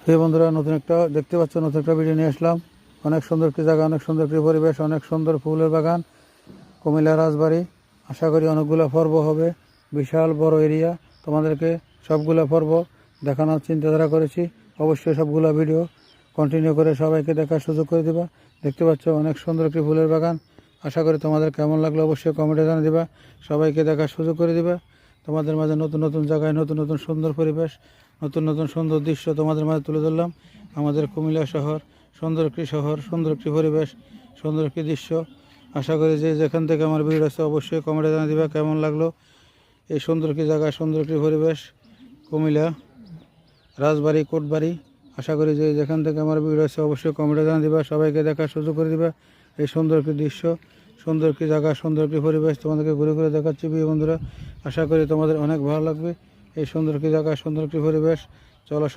প্রিয় বন্ধুরা, নতুন একটা দেখতে পাচ্ছ, নতুন একটা ভিডিও নিয়ে আসলাম। অনেক সুন্দর একটি জায়গা, অনেক সুন্দর একটি পরিবেশ, অনেক সুন্দর ফুলের বাগান, কুমিল্লা রাজবাড়ি। আশা করি অনেকগুলো পর্ব হবে, বিশাল বড় এরিয়া। তোমাদেরকে সবগুলো পর্ব দেখানোর চিন্তাধারা করেছি। অবশ্যই সবগুলো ভিডিও কন্টিনিউ করে সবাইকে দেখার সুযোগ করে দিবা। দেখতে পাচ্ছ অনেক সুন্দর একটি ফুলের বাগান। আশা করি তোমাদের কেমন লাগলো অবশ্যই কমেন্টে জানিয়ে দিবা, সবাইকে দেখার সুযোগ করে দিবা। তোমাদের মাঝে নতুন নতুন জায়গায় নতুন নতুন সুন্দর পরিবেশ, নতুন নতুন সুন্দর দৃশ্য তোমাদের মাঝে তুলে ধরলাম। আমাদের কুমিল্লা শহর সুন্দর একটি শহর, সুন্দর একটি পরিবেশ, সুন্দর একটি দৃশ্য। আশা করি যে যেখান থেকে আমার ভিডিও আছে অবশ্যই কমেন্টে জানিয়ে দিবা কেমন লাগলো এই সুন্দর একটি জায়গা, সুন্দর একটি পরিবেশ, কুমিল্লা রাজবাড়ি কোটবাড়ি। আশা করি যে যেখান থেকে আমার ভিডিও আছে অবশ্যই কমেন্টে জানিয়ে দিবা, সবাইকে দেখার সুযোগ করে দিবা এই সুন্দর একটি দৃশ্য, সুন্দর একটি জায়গা, সুন্দর একটি পরিবেশ তোমাদেরকে ঘুরে ঘুরে দেখাচ্ছি। প্রিয় বন্ধুরা, আশা করি তোমাদের অনেক ভালো লাগবে এই সুন্দর একটি জায়গা, সুন্দর একটি পরিবেশ। চলো।